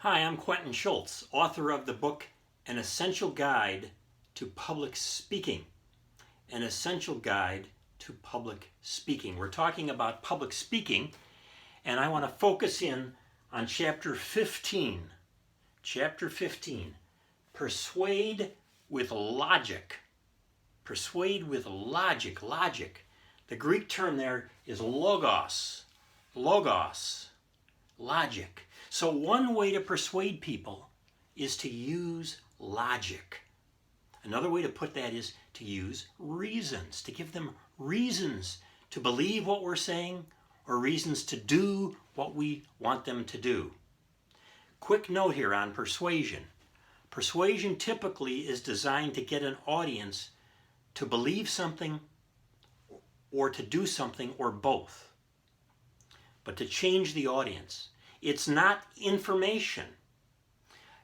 Hi, I'm Quentin Schultze, author of the book An Essential Guide to Public Speaking. An Essential Guide to Public Speaking. We're talking about public speaking, and I want to focus in on Chapter 15. Chapter 15, Persuade with Logic. Persuade with logic. Logic. The Greek term there is logos. Logos. Logic. So one way to persuade people is to use logic. Another way to put that is to use reasons, to give them reasons to believe what we're saying or reasons to do what we want them to do. Quick note here on persuasion. Persuasion typically is designed to get an audience to believe something or to do something or both, but to change the audience. It's not information.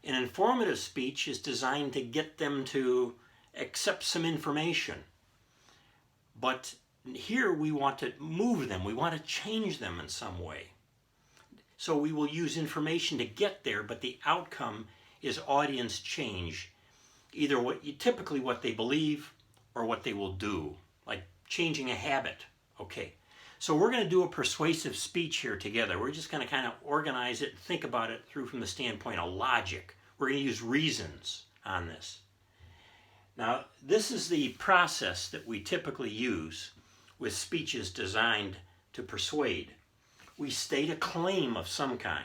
An informative speech is designed to get them to accept some information. But here we want to move them. We want to change them in some way. So we will use information to get there, but the outcome is audience change. Either typically what they believe or what they will do, like changing a habit. Okay. So we're going to do a persuasive speech here together. We're just going to kind of organize it, think about it through from the standpoint of logic. We're going to use reasons on this. Now, this is the process that we typically use with speeches designed to persuade. We state a claim of some kind.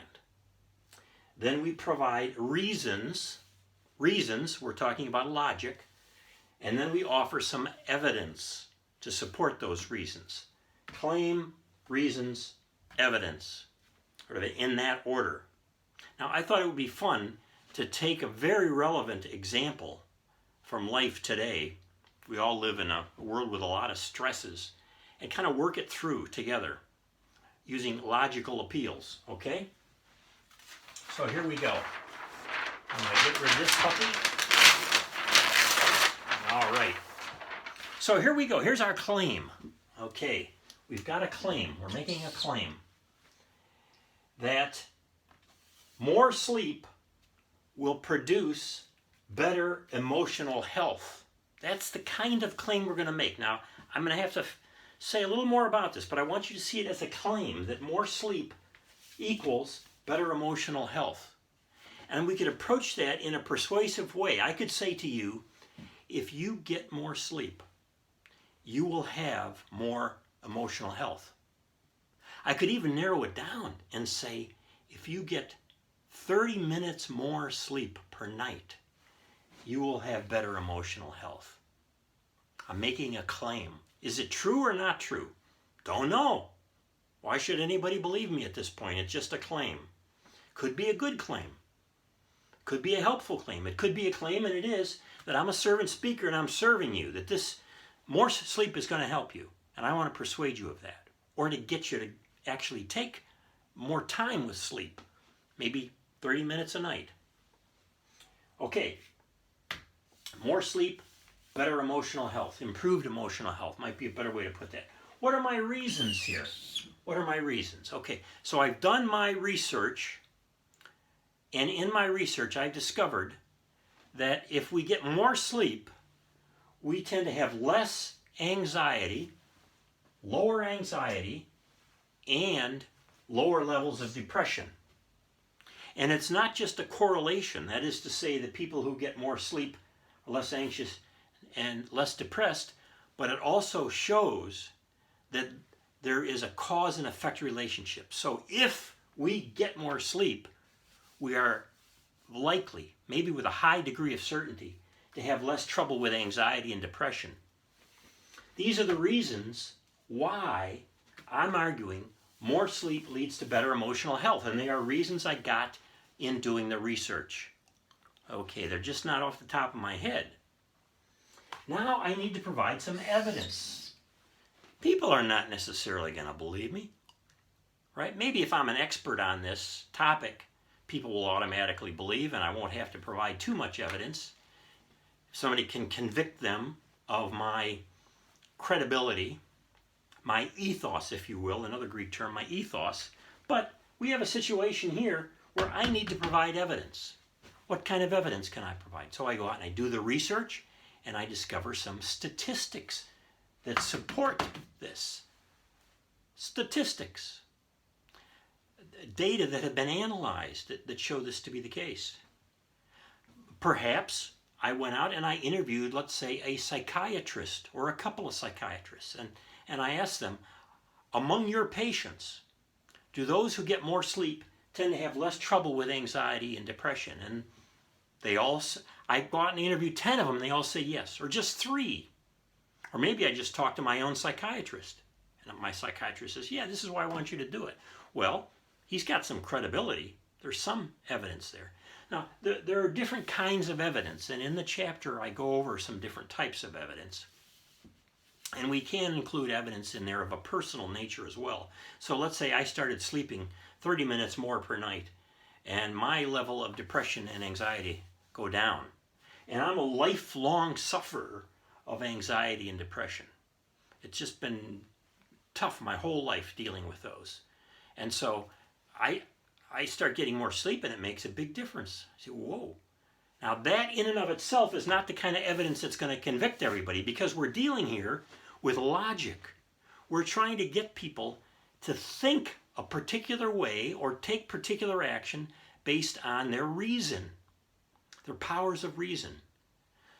Then we provide reasons. Reasons, we're talking about logic. And then we offer some evidence to support those reasons. Claim, reasons, evidence, sort of in that order. Now, I thought it would be fun to take a very relevant example from life today. We all live in a world with a lot of stresses, and kind of work it through together using logical appeals, okay? So here we go. I'm going to get rid of this puppy. All right. So here we go. Here's our claim. Okay. We've got a claim. We're making a claim that more sleep will produce better emotional health. That's the kind of claim we're going to make. Now, I'm going to have to say a little more about this, but I want you to see it as a claim that more sleep equals better emotional health. And we could approach that in a persuasive way. I could say to you, if you get more sleep, you will have more emotional health. I could even narrow it down and say, if you get 30 minutes more sleep per night, you will have better emotional health. I'm making a claim. Is it true or not true? Don't know. Why should anybody believe me at this point? It's just a claim. Could be a good claim. Could be a helpful claim. It could be a claim, and it is, that I'm a servant speaker and I'm serving you, that this more sleep is going to help you. And I want to persuade you of that, or to get you to actually take more time with sleep, maybe 30 minutes a night. Okay, more sleep, better emotional health, improved emotional health might be a better way to put that. What are my reasons here? What are my reasons? Okay, so I've done my research, and in my research I've discovered that if we get more sleep, we tend to have less anxiety, lower anxiety, and lower levels of depression. And it's not just a correlation. That is to say that people who get more sleep are less anxious and less depressed, but it also shows that there is a cause and effect relationship. So if we get more sleep, we are likely, maybe with a high degree of certainty, to have less trouble with anxiety and depression. These are the reasons why I'm arguing more sleep leads to better emotional health, and they are reasons I got in doing the research. Okay, they're just not off the top of my head. Now I need to provide some evidence. People are not necessarily going to believe me, right? Maybe if I'm an expert on this topic, people will automatically believe, and I won't have to provide too much evidence. Somebody can convict them of my credibility, my ethos, if you will, another Greek term, my ethos. But we have a situation here where I need to provide evidence. What kind of evidence can I provide? So I go out and I do the research, and I discover some statistics that support this. Statistics. Data that have been analyzed that show this to be the case. Perhaps I went out and I interviewed, let's say, a psychiatrist or a couple of psychiatrists, and I asked them, among your patients, do those who get more sleep tend to have less trouble with anxiety and depression? And I go out and interview 10 of them, and they all say yes, or just 3. Or maybe I just talked to my own psychiatrist, and my psychiatrist says, yeah, this is why I want you to do it. Well, he's got some credibility. There's some evidence there. Now, there are different kinds of evidence, and in the chapter I go over some different types of evidence. And we can include evidence in there of a personal nature as well. So let's say I started sleeping 30 minutes more per night, and my level of depression and anxiety go down. And I'm a lifelong sufferer of anxiety and depression. It's just been tough my whole life dealing with those. And so I start getting more sleep, and it makes a big difference. I say, whoa. Now that in and of itself is not the kind of evidence that's going to convict everybody, because we're dealing here with logic. We're trying to get people to think a particular way or take particular action based on their reason, their powers of reason.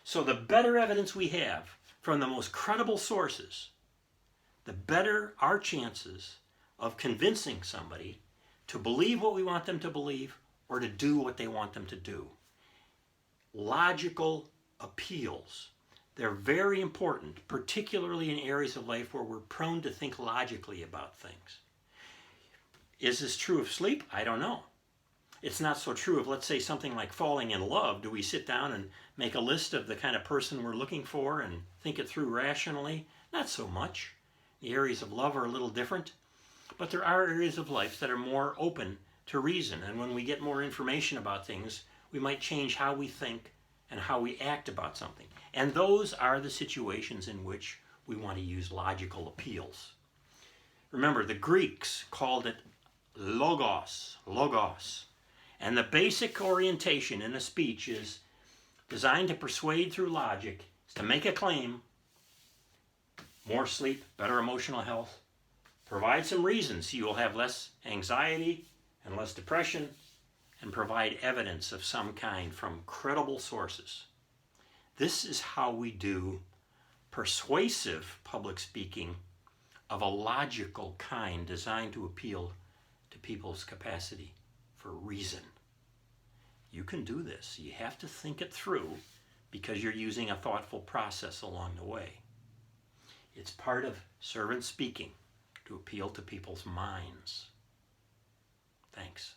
So the better evidence we have from the most credible sources, the better our chances of convincing somebody to believe what we want them to believe or to do what they want them to do. Logical appeals. They're very important, particularly in areas of life where we're prone to think logically about things. Is this true of sleep? I don't know. It's not so true of, let's say, something like falling in love. Do we sit down and make a list of the kind of person we're looking for and think it through rationally? Not so much. The areas of love are a little different. But there are areas of life that are more open to reason. And when we get more information about things, we might change how we think and how we act about something. And those are the situations in which we want to use logical appeals. Remember, the Greeks called it logos. And the basic orientation in a speech is designed to persuade through logic, is to make a claim, more sleep, better emotional health, provide some reasons so you'll have less anxiety and less depression, and provide evidence of some kind from credible sources. This is how we do persuasive public speaking of a logical kind designed to appeal to people's capacity for reason. You can do this. You have to think it through because you're using a thoughtful process along the way. It's part of servant speaking to appeal to people's minds. Thanks.